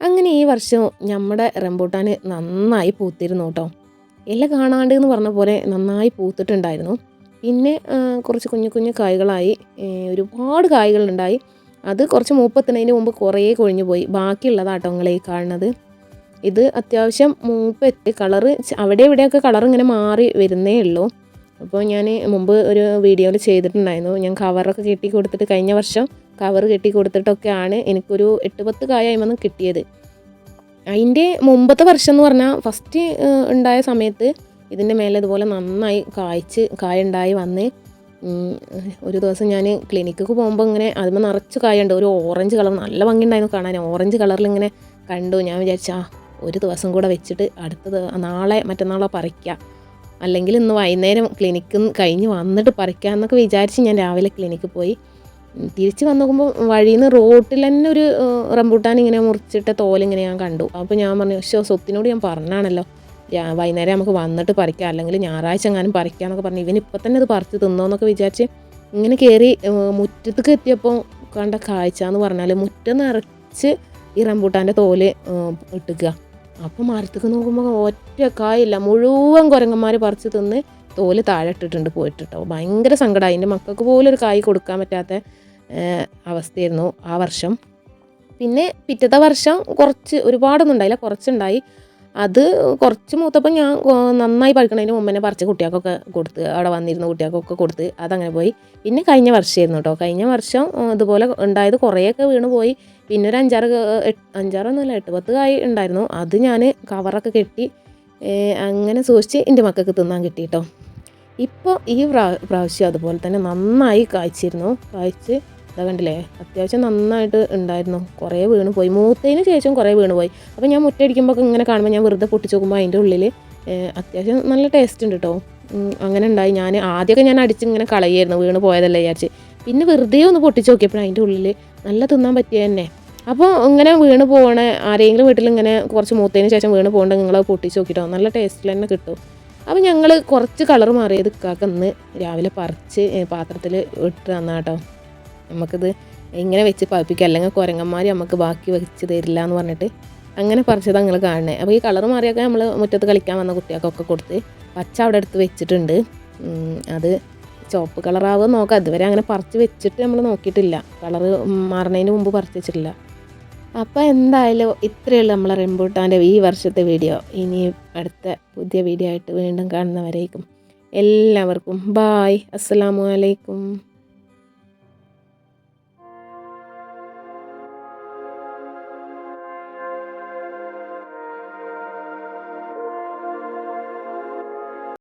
അങ്ങനെ ഈ വർഷം നമ്മുടെ റംബൂട്ടാൻ നന്നായി പൂത്തിരുന്നു കേട്ടോ. ഇല കാണാണ്ട് എന്ന് പറഞ്ഞ പോലെ നന്നായി പൂത്തിട്ടുണ്ടായിരുന്നു. പിന്നെ കുറച്ച് കുഞ്ഞു കുഞ്ഞു കായ്കളായി, ഒരുപാട് കായ്കളുണ്ടായി. അത് കുറച്ച് മൂപ്പെത്തുന്നതിന് മുമ്പ് കുറേ കൊഴിഞ്ഞു പോയി. ബാക്കിയുള്ളതാട്ടോ നിങ്ങൾ ഈ കാണുന്നത്. ഇത് അത്യാവശ്യം മൂപ്പെത്തി കളറ് അവിടെ ഇവിടെയൊക്കെ കളർ ഇങ്ങനെ മാറി വരുന്നേ ഉള്ളൂ. അപ്പോൾ ഞാൻ മുമ്പ് ഒരു വീഡിയോയിൽ ചെയ്തിട്ടുണ്ടായിരുന്നു. ഞാൻ കവറൊക്കെ കെട്ടി കൊടുത്തിട്ട്, കഴിഞ്ഞ വർഷം കവർ കെട്ടി കൊടുത്തിട്ടൊക്കെയാണ് എനിക്കൊരു 8-10 കായായ്മന്ന് കിട്ടിയത്. അതിൻ്റെ മുമ്പത്തെ വർഷം എന്ന് പറഞ്ഞാൽ ഫസ്റ്റ് ഉണ്ടായ സമയത്ത് ഇതിൻ്റെ മേലെ ഇതുപോലെ നന്നായി കായുണ്ടായി വന്ന് ഒരു ദിവസം ഞാൻ ക്ലിനിക്കൊക്കെ പോകുമ്പോൾ ഇങ്ങനെ അതിന് നിറച്ച് കായുണ്ട്. ഒരു ഓറഞ്ച് കളർ നല്ല ഭംഗിയുണ്ടായിരുന്നു കാണാൻ. ഓറഞ്ച് കളറിൽ ഇങ്ങനെ കണ്ടു. ഞാൻ വിചാരിച്ചാൽ ഒരു ദിവസം കൂടെ വെച്ചിട്ട് അടുത്തത് നാളെ മറ്റന്നാളോ പറിക്കാം, അല്ലെങ്കിൽ ഇന്ന് വൈകുന്നേരം ക്ലിനിക്ക് കഴിഞ്ഞ് വന്നിട്ട് പറിക്കാം എന്നൊക്കെ വിചാരിച്ച് ഞാൻ രാവിലെ ക്ലിനിക്ക് പോയി. തിരിച്ച് വന്ന് നോക്കുമ്പോൾ വഴിയിൽ നിന്ന് റോട്ടിൽ തന്നെ ഒരു റംബൂട്ടാൻ ഇങ്ങനെ മുറിച്ചിട്ട തോലിങ്ങനെ ഞാൻ കണ്ടു. അപ്പോൾ ഞാൻ പറഞ്ഞു, സ്വത്തിനോട് ഞാൻ പറഞ്ഞാണല്ലോ വൈകുന്നേരം നമുക്ക് വന്നിട്ട് പറിക്കാം, അല്ലെങ്കിൽ ഞായറാഴ്ച എങ്ങാനും പറിക്കാമെന്നൊക്കെ പറഞ്ഞു. ഇവനിപ്പോൾ തന്നെ ഇത് പറിച്ച് തിന്നോന്നൊക്കെ വിചാരിച്ച് ഇങ്ങനെ കയറി മുറ്റത്തേക്ക് എത്തിയപ്പോൾ കണ്ട കാഴ്ച എന്ന് പറഞ്ഞാൽ മുറ്റം നിറച്ച് ഈ റംബൂട്ടാൻ്റെ തോല് ഇട്ടുക. അപ്പോൾ മരത്തേക്ക് നോക്കുമ്പോൾ ഒറ്റ കായില്ല, മുഴുവൻ കുരങ്ങന്മാർ പറിച്ച് തിന്ന് തോല് താഴെ ഇട്ടിട്ടുണ്ട് പോയിട്ടോ. ഭയങ്കര സങ്കടമായി. എൻ്റെ മക്കൾക്ക് പോലും ഒരു കായ് കൊടുക്കാൻ പറ്റാത്ത അവസ്ഥയായിരുന്നു ആ വർഷം. പിന്നെ പിറ്റത്തെ വർഷം ഒരുപാടൊന്നും ഉണ്ടായില്ല, കുറച്ചുണ്ടായി. അത് കുറച്ച് മൂത്തപ്പോൾ ഞാൻ നന്നായി പറിക്കണതിന് മുമ്പ് തന്നെ പറിച്ച് കുട്ടികൾക്കൊക്കെ കൊടുത്ത്, അവിടെ വന്നിരുന്ന കുട്ടികൾക്കൊക്കെ കൊടുത്ത് അതങ്ങനെ പോയി. പിന്നെ കഴിഞ്ഞ വർഷമായിരുന്നു കേട്ടോ. കഴിഞ്ഞ വർഷം ഇതുപോലെ ഉണ്ടായത് കുറേയൊക്കെ വീണ് പോയി. പിന്നെ ഒരു 5-6 8-10 കായ് ഉണ്ടായിരുന്നു. അത് ഞാൻ കവറൊക്കെ കെട്ടി അങ്ങനെ സൂക്ഷിച്ച് എൻ്റെ മക്കൾക്ക് തിന്നാൻ കിട്ടി കേട്ടോ. ഇപ്പോൾ ഈ പ്രാവശ്യം അതുപോലെ തന്നെ നന്നായി കായ്ച്ചിരുന്നു. ഇതാ കണ്ടില്ലേ, അത്യാവശ്യം നന്നായിട്ട് ഉണ്ടായിരുന്നു. കുറേ വീണ് പോയി, മൂത്തതിന് ശേഷം കുറേ വീണ് പോയി. അപ്പോൾ ഞാൻ മുറ്റടിക്കുമ്പോൾ ഇങ്ങനെ കാണുമ്പോൾ ഞാൻ വെറുതെ പൊട്ടിച്ച് നോക്കുമ്പോൾ അതിൻ്റെ ഉള്ളിൽ അത്യാവശ്യം നല്ല ടേസ്റ്റ് ഉണ്ട് കേട്ടോ. അങ്ങനെ ഉണ്ടായി. ആദ്യമൊക്കെ ഞാൻ അടിച്ചിങ്ങനെ കളയായിരുന്നു, വീണ് പോയതല്ലേ വിചാരിച്ച്. പിന്നെ വെറുതെ ഒന്ന് പൊട്ടിച്ച് നോക്കിയപ്പോൾ അതിൻ്റെ ഉള്ളിൽ നല്ല തിന്നാൻ പറ്റിയ തന്നെ. അപ്പോൾ ഇങ്ങനെ വീണ് പോകണ ആരെങ്കിലും വീട്ടിൽ ഇങ്ങനെ കുറച്ച് മൂത്തതിന് ശേഷം വീണ് പോകണ്ടെങ്കിൽ നിങ്ങൾ പൊട്ടിച്ച് നോക്കിയിട്ടോ, നല്ല ടേസ്റ്റിൽ തന്നെ കിട്ടും. അപ്പോൾ ഞങ്ങൾ കുറച്ച് കളർ മാറിയത് ഇന്ന് രാവിലെ പറിച്ച് പാത്രത്തിൽ ഇട്ട് തന്നാട്ടോ. നമുക്കിത് ഇങ്ങനെ വെച്ച് പഴുപ്പിക്കുക, അല്ലെങ്കിൽ കുരങ്ങന്മാർ നമുക്ക് ബാക്കി വെച്ച് തരില്ല എന്ന് പറഞ്ഞിട്ട് അങ്ങനെ പറിച്ചത് നിങ്ങൾ കാണണേ. അപ്പോൾ ഈ കളർ മാറിയൊക്കെ നമ്മൾ മുറ്റത്ത് കളിക്കാൻ വന്ന കുട്ടികൾക്കൊക്കെ കൊടുത്ത് പച്ച അവിടെ എടുത്ത് വെച്ചിട്ടുണ്ട്. അത് ചുവപ്പ് കളറാവുക നോക്കാം. അതുവരെ അങ്ങനെ പറിച്ച് വെച്ചിട്ട് നമ്മൾ നോക്കിയിട്ടില്ല, കളർ മാറുന്നതിന് മുമ്പ് പറിച്ച് വെച്ചിട്ടില്ല. അപ്പോൾ എന്തായാലും ഇത്രയേ ഉള്ളൂ നമ്മളെ റംബൂട്ടാൻ്റെ ഈ വർഷത്തെ വീഡിയോ. ഇനി അടുത്ത പുതിയ വീഡിയോ ആയിട്ട് വീണ്ടും കാണുന്നവരേക്കും എല്ലാവർക്കും ബായ്, അസ്സലാമു അലൈക്കും.